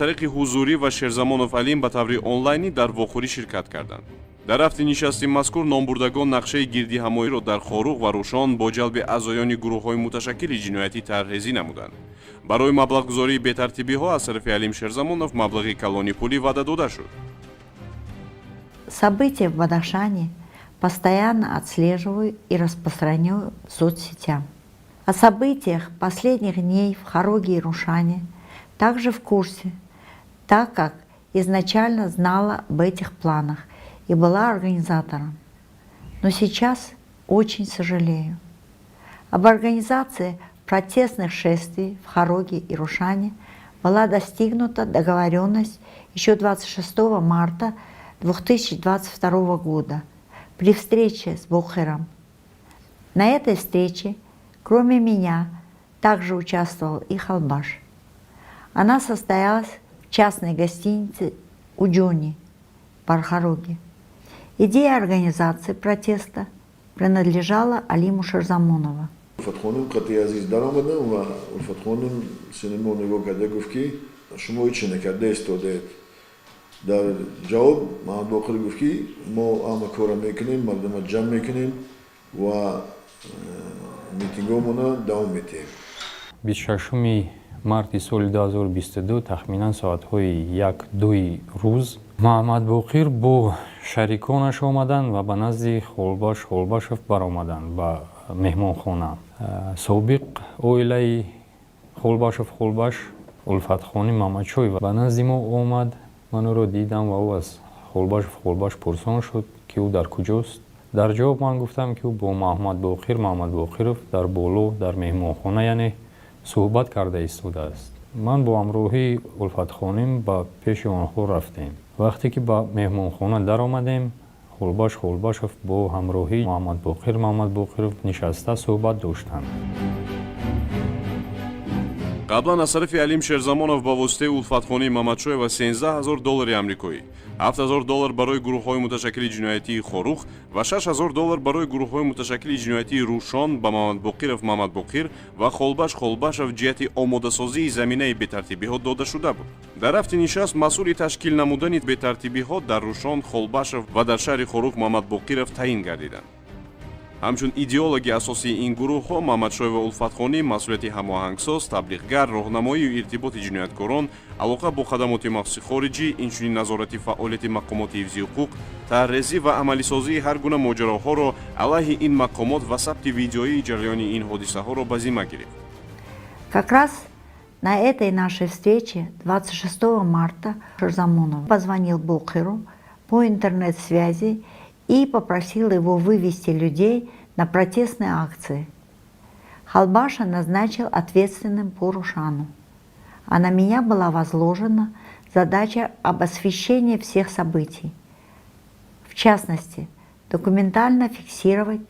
тариқи ҳузурӣ ва Шерзамонов Алим ба таври онлайнӣ дар вохӯрӣ ширкат карданд. дар рафти нишасти мазкур номбурдагон нақшаи гирдиҳамоиро дар Хоруғ ва Рӯшон бо ҷалби аъзоёни гурӯҳҳои муташаккили ҷиноятӣ тарҳрезӣ намуданд. барои маблағгузории бетартибиҳо аз тарафи Алим Шерзамонов маблағи калони пулӣ ваъда дода шуд. События в Бадахшане постоянно отслеживаю и распространяю в соцсетях. О событиях последних дней в Хороге и Рушане также в курсе, так как изначально знала об этих планах и была организатором. Но сейчас очень сожалею. Об организации протестных шествий в Хороге и Рушане была достигнута договоренность еще 26 марта 2022 года при встрече с Бохером. На этой встрече, кроме меня, также участвовал и Халбаш. Она состоялась в частной гостинице у Джони в Пархороге. Идея организации протеста принадлежала Алиму Шерзамонову. Улфат хонум қатъи азиз даромадам ва Улфат хонум синемо нигоҳ карда гуфт ки шумо ҳеч чӣ накарда истодаед. дар ҷавоб Маҳмад Боқир гуфт ки мо ҳама кора мекунем, мардума ҷамъ мекунем ва митингҳоамонро давом медиҳем. 26 марти соли 2022 тахминан соатҳои 1-2 рӯз Маҳмад Боқир бо шариконаш омаданд ва ба назди Холбашов баромаданд ба меҳмонхона. Собиқ оилаи Холбаш Улфатхони Мамачоев ба назди мо омад. Ман ӯро дидам ва ӯ аз Холбаш пурсон шуд ки ӯ дар куҷост. дар ҷавоб ман гуфтам ки ӯ бо Маҳмад Боқиров дар боло дар меҳмонхона яъне суҳбат карда истодааст. ман бо ҳамроҳии Улфатхоним ба пеши онҳо рафтем. вақте ки ба меҳмонхона даромадем, Холбашов бо ҳамроҳии Маҳмад Боқиров нишаста суҳбат доштанд. қаблан аз тарафи Алим Шерзамонов ба воситаи Улфатхони Мамачоева $13,000 амрикоӣ, $7,000 барои гурӯҳҳои муташаккили ҷиноятии Хоруғ ва $6,000 барои гурӯҳҳои муташаккили ҷиноятии Рӯшон ба Маҳмад Боқир ва Холбашов ҷиҳати омодасозии заминаи бетартибиҳо дода шуда буд. дар рафти нишаст масъули ташкил намудани бетартибиҳо дар Рӯшон Холбашов ва дар шаҳри Хоруғ Маҳмад Боқиров таъин гардиданд. ҳамчун идеологи асосии ин гурӯҳҳо Маҳмадшоев ва Улфатхонӣ масъулияти ҳамоҳангсоз, таблиғгар, роҳнамоию иртиботи ҷинояткорон, алоқа бо хадамоти махсуси хориҷӣ, инчунин назорати фаъолияти мақомоти ҳифзи ҳуқуқ, таҳррезӣ ва амалисозии ҳар гуна моҷароҳоро алайҳи ин мақомот ва сабти видеоии ҷараёни ин ҳодисаҳоро ба зимма гирифт. Как раз на этой нашей встрече 26 марта Шерзамонов позвонил Бохеру по интернет-связи и попросил его вывести людей на протестные акции. Халбаша назначил ответственным по Рушану, а на меня была возложена задача об освещении всех событий. В частности, документально фиксировать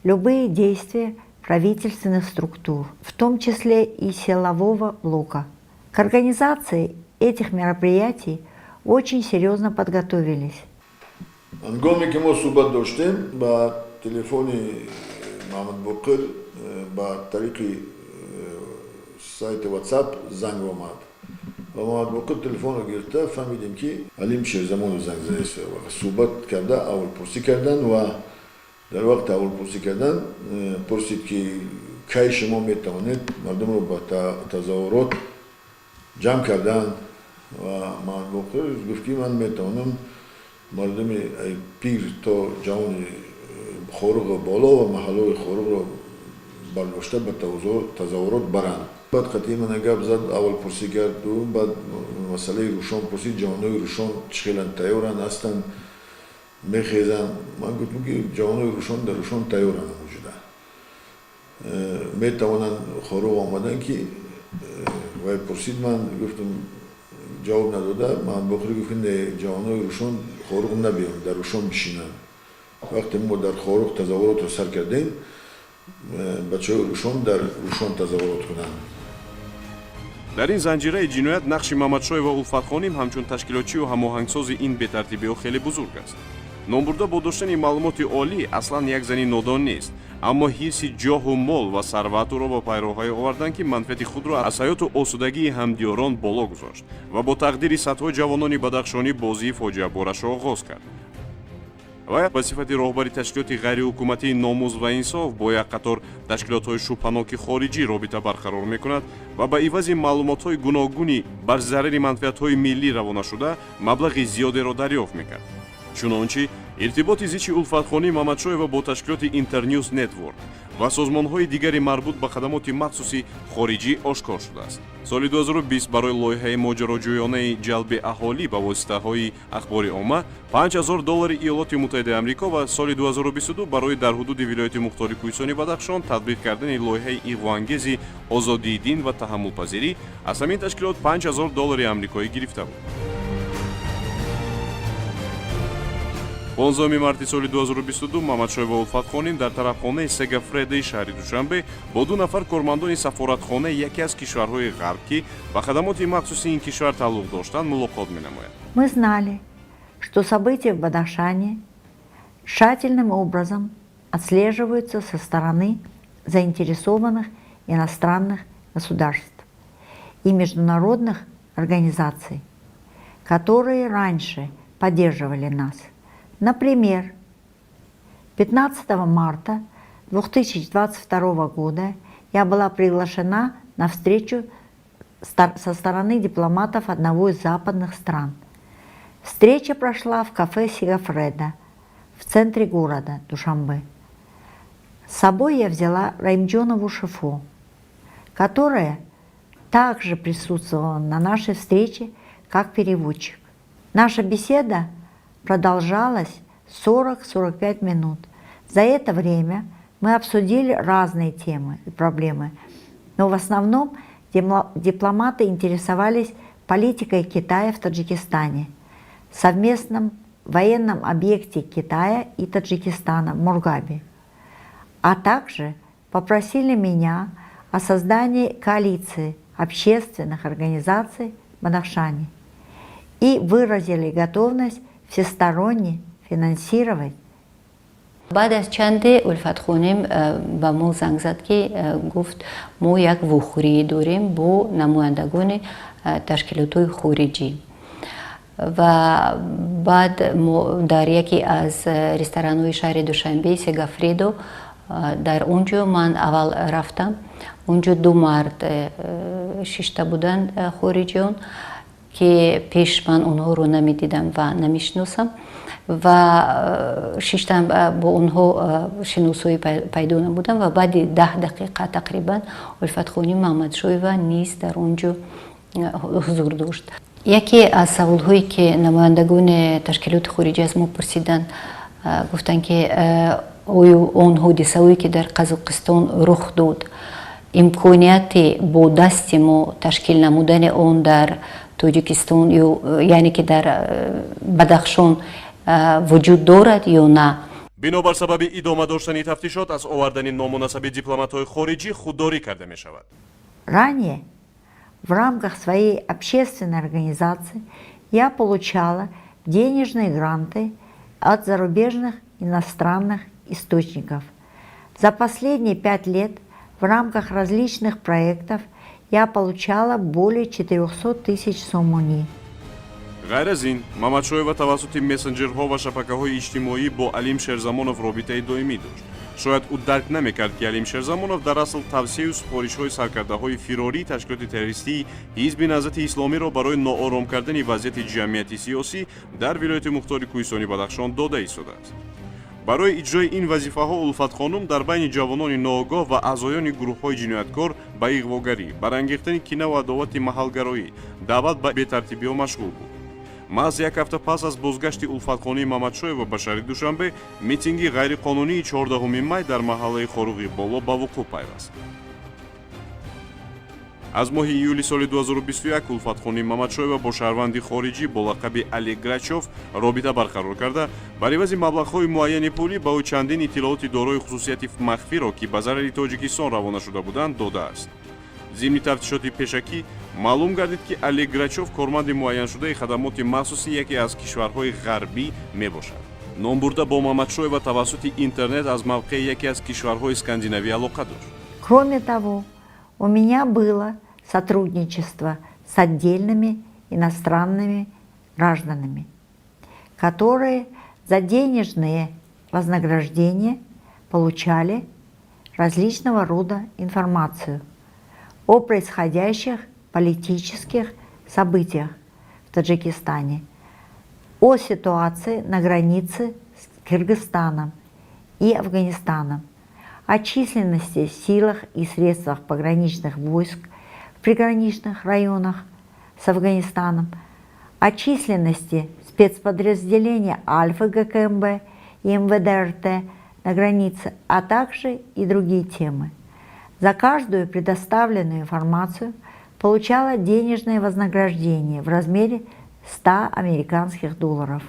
любые действия правительственных структур, в том числе и силового блока. К организации этих мероприятий очень серьезно подготовились. ҳангоме ки мо суҳбат доштем ба телефони Маҳмад Боқир ба тариқи сайти WhatsApp занг омад ва Маҳмад Боқир телефонро гирифта фаҳмидем ки Алим Шерзамонов занг задаст. суҳбат карда аҳволпурсӣ кардан ва дар вақти аҳволпурсӣ кардан пурсид ки кай шумо метавонед мардумро ба тазаввурот ҷамъ кардан ва Маҳмад Боқир гуфт ки ман метавонам мардуми пир то ҷавони Хоруғ боло ва маҳаллои Хоруғро бардошта ба тазаввурот баранд. баъд қатъи мана гап зад, аввал пурсӣ кард, баъд масъалаи Рӯшон пурсид, ҷавонои Рӯшон чӣ хелан тайёранд ҳастанд, мехезанд. ман гуфтам ки ҷавонои Рӯшон дар Рӯшон тайёранд мавҷуда, метавонанд Хоруғ омадан ки вай пурсид, ман гуфтам ҷавоб надода. Маҳмад Боқир гуфт ки ҷавонои Рӯшон Хоруғ набиёнд, дар Рӯшон бишинанд. вақте мо дар Хоруғ тазаввуротро сар кардем, бачаҳои Рӯшон дар Рӯшон тазаввурот кунанд. дар ин занҷираи ҷиноят нақши Маҳмадшоев ва Улфатхоним ҳамчун ташкилотчию ҳамоҳангсози ин бетартибиҳо хеле бузург аст. номбурда бо доштани маълумоти олӣ аслан як зани нодон нест, аммо ҳирси ҷоҳу мол ва сарватуро ба пайроҳае овардан ки манфиати худро аз ҳаёту осудагии ҳамдиёрон боло гузошт ва бо тақдири садҳои ҷавонони бадахшонӣ бозии фоҷиаборашро оғоз кард. ва ба сифати роҳбари ташкилоти ғайриҳукуматии номуз ва инсоф бо як қатор ташкилотҳои шубҳаноки хориҷӣ робита барқарор мекунад ва ба ивази маълумотҳои гуногуни бар зарари манфиатҳои миллӣ равона шуда маблағи зиёдеро дарёфт мекард. чунончи иртиботи зичи улфатхонии Мамадшоева бо ташкилоти Интерньюз Нетворк ва созмонҳои дигари марбут ба хадамоти махсуси хориҷӣ ошкор шудааст. соли 2020 барои лоиҳаи моҷароҷӯёнаи ҷалби аҳолӣ ба воситаҳои ахбори омма $5000 Иёлоти Муттаҳидаи Амрико ва соли 2022 барои дар ҳудуди вилояти Мухтори Кӯҳистони Бадахшон татбиқ кардани лоиҳаи иғвоангези озодии дин ва таҳаммулпазирӣ аз ҳамин ташкилот $5000 амрикоӣ гирифта буд. 15 марти соли 2022 Мамадшоева Улфатхоним дар тарафхонаи Сегафредаи шаҳри Душанбе бо ду нафар кормандони сафоратхонаи яке аз кишварҳои ғарб ки ба хадамоти махсуси ин кишвар тааллуқ доштанд мулоқот менамояд. Мы знали, что события в Бадахшане тщательным образом отслеживаются со стороны заинтересованных иностранных государств и международных организаций, которые раньше поддерживали нас. Например, 15 марта 2022 года я была приглашена на встречу со стороны дипломатов одного из западных стран. Встреча прошла в кафе Сегафреда в центре города Душанбе. С собой я взяла Раимджонову Шифу, которая также присутствовала на нашей встрече как переводчик. Наша беседа продолжалась 40-45 минут. За это время мы обсудили разные темы и проблемы, но в основном дипломаты интересовались политикой Китая в Таджикистане, совместном военном объекте Китая и Таджикистана в Мургаби, а также попросили меня о создании коалиции общественных организаций в Бадахшане и выразили готовность всесторонне финансировать. بعد از چند الفت خونیم با ما زنگ زد که گفت ما یک وخوری داریم با نمایندگان تشکیلات خارجی و بعد در یکی از رستوران‌های شهر دوشنبه سگافریدو در اونجا من اول رفتم. اونجا دو مرد شش بودند خارجیان که پیش من اونها رو نمیدیدم و نمیشناسم و ششتم با اونها شناسایی پیدا نبودم و بعد 10 دقیقه تقریبا الفتخانی ممدشویeva نیز در اونجا حضور داشت. یکی از سوالهایی که نمایندگان تشکیلات خارجی از ما پرسیدن گفتن که آیا اون حادثه‌ای که در قزاقستان رخ داد امکانیت با دست ما تشکیل نمودن اون در توجیکستان یعنی که در بدخشان وجود دارد یا نه. бинобар сабаби идома доштани тафтишот аз овардани номунасаби дипломатҳои хориҷӣ худдорӣ карда мешавад. Ранее в рамках своей общественной организации я получала денежные гранты от зарубежных иностранных источников. За последние 5 лет в рамках различных проектов я получала более 400 тысяч сомони. ғайр аз ин, Мамадшоева тавассути мессенҷерҳо ва шабакаҳои иҷтимоӣ бо Алим Шерзамонов робитаи доимӣ дошт. шояд ӯ дарк намекард ки Алим Шерзамонов дар асл тавсеяю супоришҳои саркардаҳои фирории ташкилоти террористии ҳизби наҳзати исломиро барои ноором кардани вазъияти ҷамъияти сиёсӣ дар вилояти Мухтори Кӯҳистони Бадахшон дода истодааст. барои иҷрои ин вазифаҳо Улфатхонум дар байни ҷавонони ноогоҳ ва аъзоёни гурӯҳҳои ҷинояткор ба иғвогарӣ, барангехтани кина ва адовати маҳалгароӣ, даъват ба бетартибиҳо машғул буд. маҳз як ҳафта пас аз бозгашти Улфатхонии Мамадшоева ба шаҳри Душанбе, митинги ғайриқонунии 14 май дар маҳаллаи Хоруғи Боло ба вуқӯъ пайваст. аз моҳи июли соли 2021 Улфатхонии Мамадшоева бо шаҳрванди хориҷӣ бо лақаби Али Грачов робита барқарор карда, бар ивази маблағҳои муайяни пулӣ ба ӯ чандин иттилооти дорои хусусияти махфиро, ки ба зарари Тоҷикистон равона шуда буданд, додааст. зимни тафтишоти пешакӣ маълум гардид ки Али Грачов корманди муайяншудаи хадамоти махсуси яке аз кишварҳои ғарбӣ мебошад. номбурда бо Мамадшоева тавассути интернет аз мавқеи яке аз кишварҳои Скандинавия алоқа дошт. Кроме того, у меня было сотрудничество с отдельными иностранными гражданами, которые за денежные вознаграждения получали различного рода информацию о происходящих политических событиях в Таджикистане, о ситуации на границе с Кыргызстаном и Афганистаном, о численности, силах и средствах пограничных войск в приграничных районах с Афганистаном, о численности спецподразделения Альфа ГКМБ и МВД РТ на границе, а также и другие темы. За каждую предоставленную информацию получала денежное вознаграждение в размере 100 американских долларов.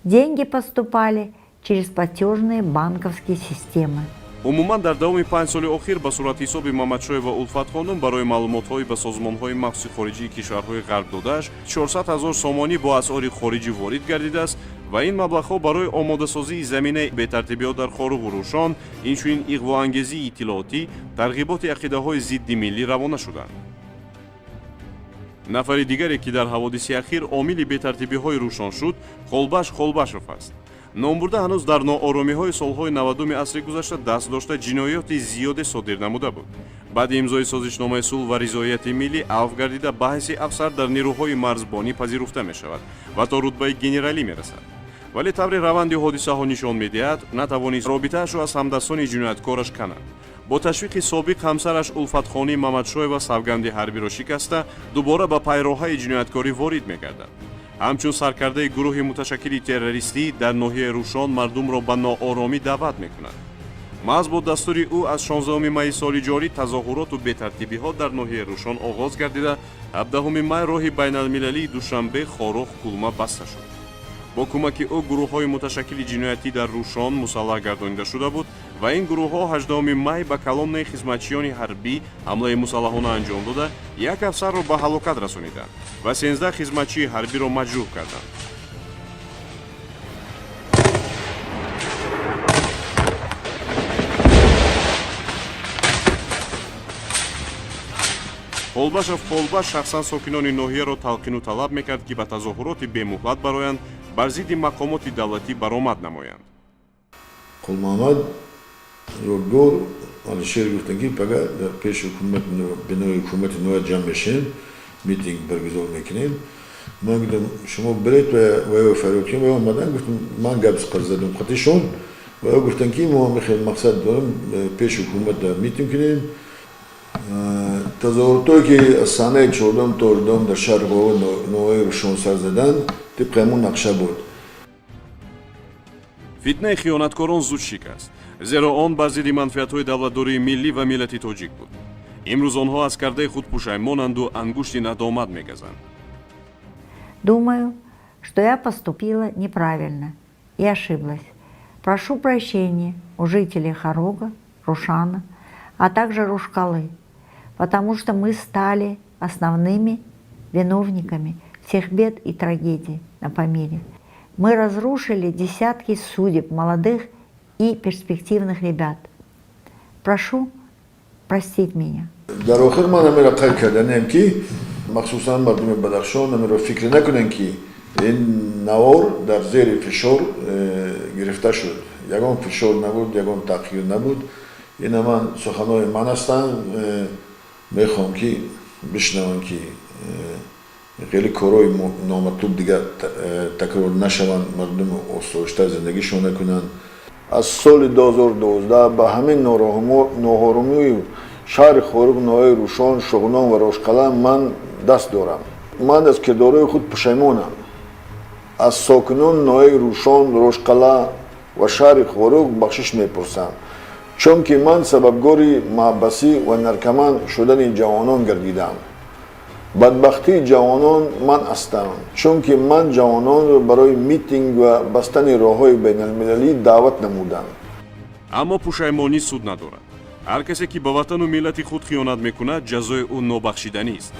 Деньги поступали через платежные банковские системы. умуман дар давоми 5 соли охир ба суратҳисоби Мамадшоева Улфат хонум барои маълумотҳои ба созмонҳои махсуси хориҷии кишварҳои ғарб додааш 400 000 сомонӣ бо асъори хориҷӣ ворид гардидааст ва ин маблағҳо барои омодасозии заминаи бетартибиҳо дар Хорug'у Рӯшон, инчунин иғвоангезии иттилоотӣ, тарғиботи ақидаҳои зидди миллӣ равона шуданд. нафари дигаре ки дар ҳаводиси ахир омили бетартибиҳои Рӯшон шуд, Холбаш Холбашов аст. номбурда ҳанӯз дар нооромиҳои солҳои 90-уми асри гузашта даст дошта ҷиноёти зиёде содир намуда буд. баъди имзои созишномаи сулҳ ва ризояти миллӣ авф гардида ба ҳайси афсар дар нирӯҳои марзбонӣ пазируфта мешавад ва то рутбаи генералӣ мерасад. вале таври раванди ҳодисаҳо нишон медиҳад, натавонист робитаашро аз ҳамдастони ҷинояткораш канад. бо ташвиқи собиқ ҳамсараш Улфатхони Мамадшоева савганди ҳарбиро шикаста, дубора ба пайроҳаи ҷинояткорӣ ворид мегардад. ҳамчун саркардаи гурӯҳи муташаккили террористӣ дар ноҳияи Рӯшон мардумро ба нооромӣ даъват мекунад. маҳз бо дастури ӯ аз 16 майи соли ҷорӣ тазоҳуроту бетартибиҳо дар ноҳияи Рӯшон оғоз гардида, 17 май роҳи байналмилалии Душанбе Хорugh Кулма баста шуд. бо кӯмаки ӯ гурӯҳҳои муташаккили ҷиноятӣ дар Рӯшон мусаллаҳ гардонида шуда буд ва ин гурӯҳҳо 18 май ба калоннаи хизматчиёни ҳарбӣ ҳамлаи мусаллаҳона анҷом дода, як афсарро ба ҳалокат расониданд ва 13 хизматчии ҳарбиро маҷрӯҳ карданд. Холбашов Холбаш шахсан сокинони ноҳияро талқину талаб мекард ки ба тазоҳуроти бемуҳлат бароянд, бар зидди мақомоти давлатӣ баромад намоянд. Қулмамад рӯбгор Алишер гуфтан ки пага дар пеши бинои ҳукумати ноя ҷамъ мешем, митинг баргузор мекунем. Ман гуфтам шумо биред ва ё фароқим ва омадан, гуфтам ман гап сипас задам қатишон ва ё гуфтан ки мо мехоҳем мақсад дорем пеши ҳукумат митинг кунем. тазоҳуротое ки аз саҳнаи 14 то 18 дар шаҳри ноҳияи Рӯшон сар задан, тибқи ҳамон нақша буд. фитнаи хиёнаткорон зуд шикаст, зеро он ба зидди манфиатҳои давлатдории миллӣ ва миллати тоҷик буд. имрӯз онҳо аз кардаи худ пушаймонанду ангушти надомат мегазанд. Думаю, что я поступила неправильно и ошиблась. Прошу прощения у жителей Хорога, Рушана, а также Рушкалы, потому что мы стали основными виновниками всех бед и трагедий на Памире. Мы разрушили десятки судеб молодых и перспективных ребят. Прошу простить меня. дар охир ман ҳамеро қайд карданем ки махсусан мардуми Бадахшон ҳамеро фикр накунанд ки ин навор дар зери фишор гирифта шуд. ягон фишор набуд, ягон таъқир набуд. ин ҳаман суханои ман ҳастанд. мехоҳам ки бишнаванд ки хеле корҳои номатлуб дигар такрор нашаванд, мардум осоишта зиндагишон накунанд. аз соли 2012 ба ҳамин ноҳоромии шаҳри Хорugh, ноҳияи Рӯшон, Шуғнон ва Рошқала ман даст дорам. ман аз кирдорҳои худ пушаймонам. аз сокинони ноҳияи Рӯшон, Рошқала ва шаҳри Хорugh бахшиш мепурсам, чунки ман сабабгори маҳбасӣ ва наркоман шудани ҷавонон гардидам. бадбахтии ҷавонон ман ҳастам, чунки ман ҷавононро барои митинг ва бастани роҳҳои байналмилалӣ даъват намудам. аммо пушаймонӣ суд надорад. ҳар касе ки ба ватану миллати худ хиёнат мекунад, ҷазои ӯ нобахшиданист.